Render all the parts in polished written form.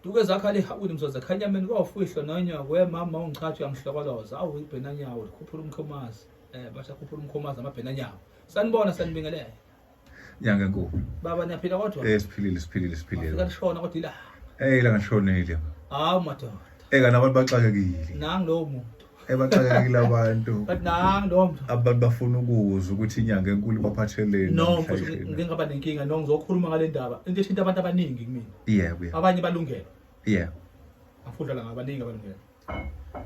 duke zakhale hawini mzoza khanyameni kwawufihlo nonyawo wemama ungichathi uyangihlokoza awu ibhenanyawo likhuphula umkhomazi basha khuphula umkhomazi amabhenanyawo sanibona sanibingelele Nyanga enkulu. baba niyaphila kodwa Siphilile. kalishona kodwa ila La ngishonile. hawu madoda Eka nabantu baxakekile. nangi lowo muntu Baxakekile abantu. but nangi lowo muntu Abantu bafuna ukuzwa ukuthi inyanga enkulu baphathelene. no ngingaba nenkinga no ngizokhuluma ngale ndaba into ethinta abantu abaningi kimi Yebo. abanye balungele Yeah. afudla ngabaningi abalungele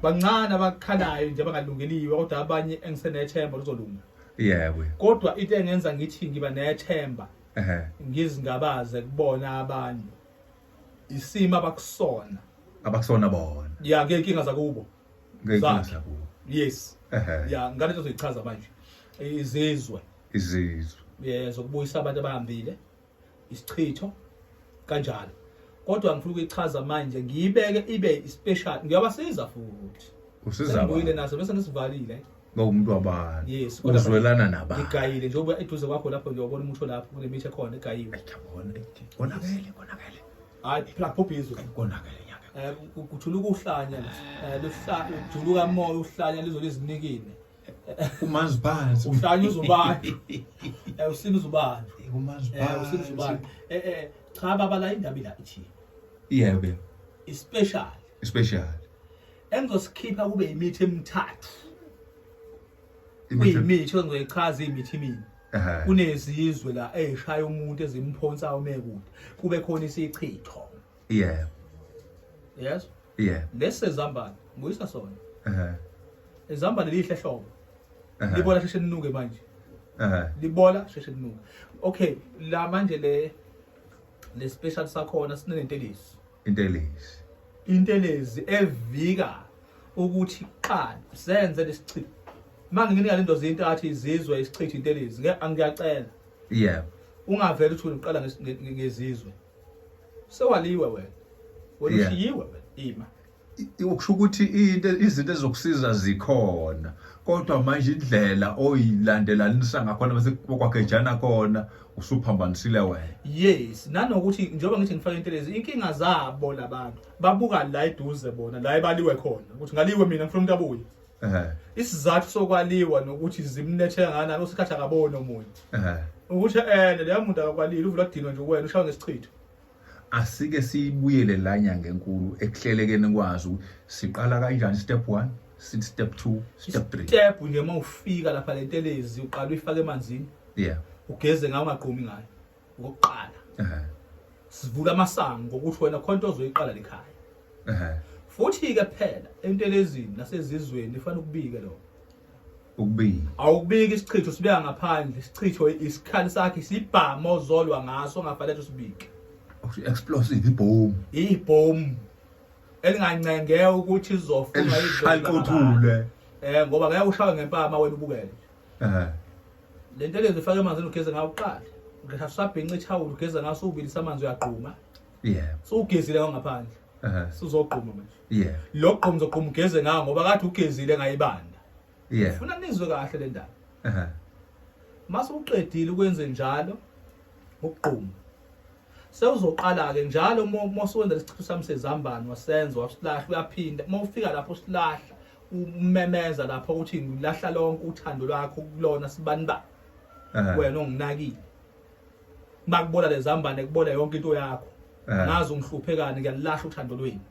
bancane abakhalayo nje abangalungeliwe kodwa abanye engisenethemba luzolunga Yebo. kodwa into engenza ngithi ngiba nethemba ngizingabaze kubona abantu isimo abakusona Abakusona bona. ya ngenkinga zakubo Ngeke sakubo. yes ya ngale nto zoyichaza manje izizwe zokubuyisa abantu abahambile isichitho kanjalo kodwa ngifuna ukuyichaza manje ngiyibeke ibe special ngiyabasiza futhi Usiza ngiyile naso bese ngisivalile ngomuntu wabantu. yes Uzwelana nabantu. ngigayile njengoba eduze kwakho lapho nje ubona umuntu lapho kule mithi ekhona egayiwe Konakele. hayi phela phobhizo Konakele nyanga. kuthuluka uhlanya ujuluka moya uhlanya lizolizinikile Umanzi phansi. uhlanya uzubani usini uzubani Umanzi usini uzubani cha baba la indaba ila ithi Yebo. special engizosikhipa kube imithi emithathu Imithi. imithi engizoyichaza imithi mina kunezizwe la eshaya umuntu ezimphonsayo mekude kube khona isichitho Yebo. yes Yeah. lesezambane nguyisa sona ezambane lihle hlobo libola sheshe linuke manje libola sheshe linuke okay la manje le special sakhona sinentelezi intelezi evika ukuthi qala senze lesichitho manje nginika lento zinto athi izizwe isichitho intelezi angiyacela Yeah. ungavela uthi uqala ngezizwe sewaliwe wena ushiyiwe wena ima Ukusho ukuthi izinto ezokusiza zikhona kodwa manje indlela oyilandelanisa ngakhona bese kwakhejana khona usuphambanisile wena. yes nanokuthi njengoba ngithi ngifaka intelezi inkinga zabo labantu babuka la eduze bona la ebaliwe khona ukuthi ngaliwe mina ngifuna umuntu abuye isizathu sokwaliwa nokuthi zimnethe ngana osikhatha akabona umuntu ukuthi leya muntu akakwalile uvula kudinwa nje wena ushawa ngesichitho Asike sibuyele la nyanga enkulu ekuhlelekeni kwazi siqala kanjani step 1 step 2 step 3 step nje mawufika lapha lentelezi uqala uyifake emanzini yeah ugeze ngayo ungaqhumi ngayo ukuqala sivula amasango ukuthi wena khonto ozoyiqala lekhaya futhi ke phela entelezini nasezizweni ifanele ukubike lo awukubika isichitho sibeka ngaphandle isichitho isikhali sakhe sibhama ozolwa ngaso ongafanele usibike explosive ibomb elingancengeke ukuthi izofuna izwe ngoba ngeke ushawe ngempama wena ubukele lentelezi ifake emanzini ugeze ngayo uqala ngisho sabhinqa ithawula ugeze ngaso ubilisa amanzi uyaqhuma so ugezile ngaphandle sizogquma manje lokho ngizogquma ugeze ngayo ngoba kade ugezile ngayibanda ufuna nizwe kahle le ndaba mase uqedile ukwenze njalo ukugquma sewuzoqala ke njalo mawusenza lesichitho sami sezambane wasenza wasilahla uyaphinda mawufika lapho silahla umemeza lapho ukuthi ngilahla lonke uthando lwakho kulona sibani ba wena onginakile bakubona lezambane kubona yonke into yakho ngazi ungihluphekani ngiyalahla uthando lweni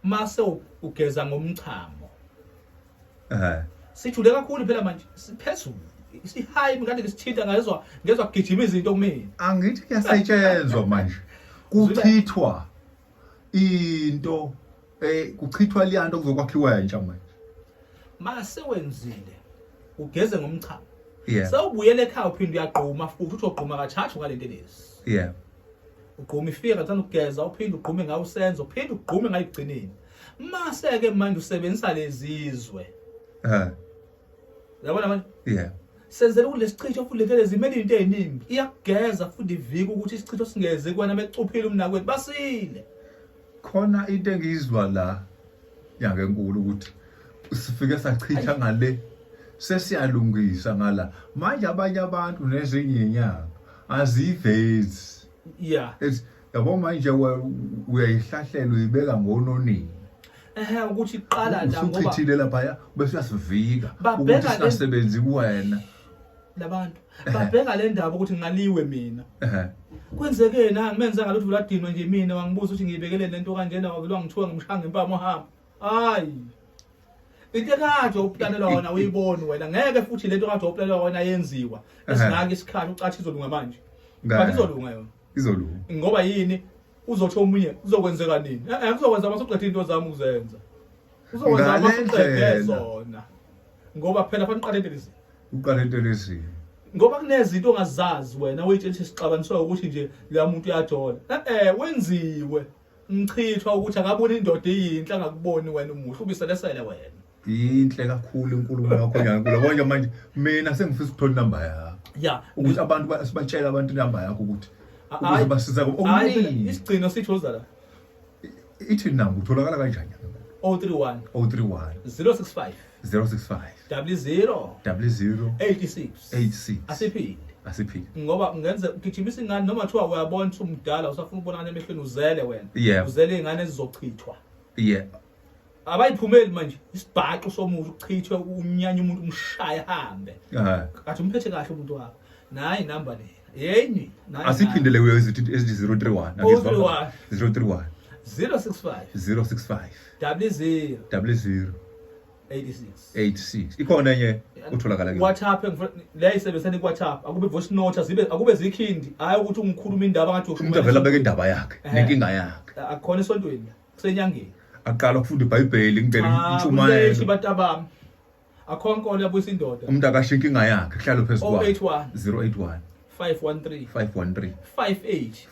mase ugeza ngomchamo sijule kakhulu phela manje siphezulu high ngane lesithinta ngezwe kugijima izinto kumina angithi kuyasetshenzwa manje kuchithwa into kuchithwa liyanto kuzokwakhiwa entsha manje mase wenzile ugeze ngomchamo sewubuyele ekhaya uphinde uyaqhuma futhi uthi uqhuma kathathu ngalentelezi uqhuma ifika thana ugeza uphinde uqhume ngawo usenzo uphinde uqhume ngayigcineni mase ke manje usebenzisa lezizwe yabona manje senzela kulesichitho futhi lentelezi imele into eziningi iyakugeza futhi ivika ukuthi isichitho singeze kwana becuphile umnakwethu basile khona into engizwa la yanga enkulu ukuthi sifike sachitha ngale sesiyalungisa ngala manje abanye abantu nezinye inyanga azivezi yabo manje uyayihlahlela uyibeka ngononini ukuthi iqala la ngoba usuchithile lapha bese uyasivika Babheka ukuthi singasebenzi kuwena labantu babheka le ndaba ukuthi ngaliwe mina kwenzeke na ngimenza ngalutho vuladinwa nje mina wangibuza ukuthi ngiyibekele lento kanjena wavela wangithiwa ngimshanga impama ohamba hayi into ekade uplanelwa wona uyibona wena ngeke futhi lento kade uplanelwa wona yenziwa esingaka isikhathi ucathi izolunga manje bathi izolunga yona izolunga ngoba yini uzotho omunye uzokwenzeka nini kuzokwenza masuqedha into zami ukuzenza uzokwenza masuqedha zona ngoba phela fanele uqale entelezini ngoba kunezinto ongazazi wena uyitshela isixabaniswa ukuthi nje la muntu uyajola wenziwe ngichithwa ukuthi akaboni indoda eyinhle angakuboni wena umuhle ubiselesele wena inhle kakhulu inkulumo yakho nyankulu konke manje mina sengifisa ukuthola inamba yakho ukuthi abantu basibatshela abantu inamba yakho ukuthi basiza okuningi isigcino sithoza la ithi namba utholakala kanjani 031 065 065 00 86 asiphinde ngoba ngenze ugijimisa ingane noma thiwa uyabona ukuthi umdala usafuna ukubonana emehlweni uzele wena uzele ingane ezizochithwa abayiphumeli manje isibhaxo somuntu uchithwe unyanya umuntu umshaya hambe kathi umphethe kahle umuntu wakho nayi inamba le yenye asiphindele kuyo izithi 031 031 065 00 86 ikhona enye utholakala ke WhatsApp la isebenzisana kuWhatsApp akube voice note akube zikhindi hayi ukuthi ungikhuluma indaba ngathi umuntu avela beke indaba yakhe nenkinga yakhe akukhona esontweni kusenyangeni aqala ukufunda iBhayibheli ngibele intshumayelo sibatabami akho nkolo yabuyisa indoda umuntu akasho inkinga yakhe kuhlalo phezulu 081 513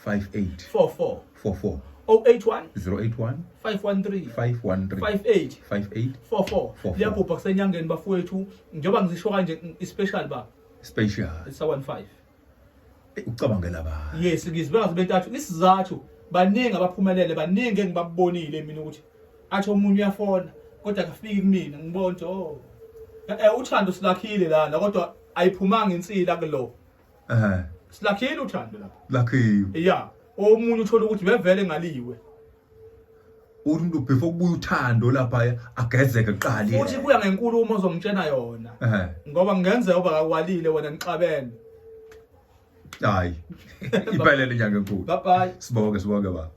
58 44 081 513 58 44 liyabhubha kusenyangeni bafowethu njengoba ngizisho kanje ispecial ba special isa 15 ucabangela ba yes ngizibeka zibetathu isizathu baningi abaphumelele baningi engibabonile mina ukuthi athi omunye uyafona kodwa akafiki kumina ngibona uthando silakhile lana kodwa ayiphumanga insila kulo silakhile uthando lapha lakhiwe omunye uthola ukuthi bevele ngaliwe umuntu before kubuya uthando lapha agezeke qali futhi kuya ngenkulumo ozomtshena yona ngoba ngenzeka uba akwalile wena nixabene hayi iphelele nyanga enkulu bye bye sibonke ba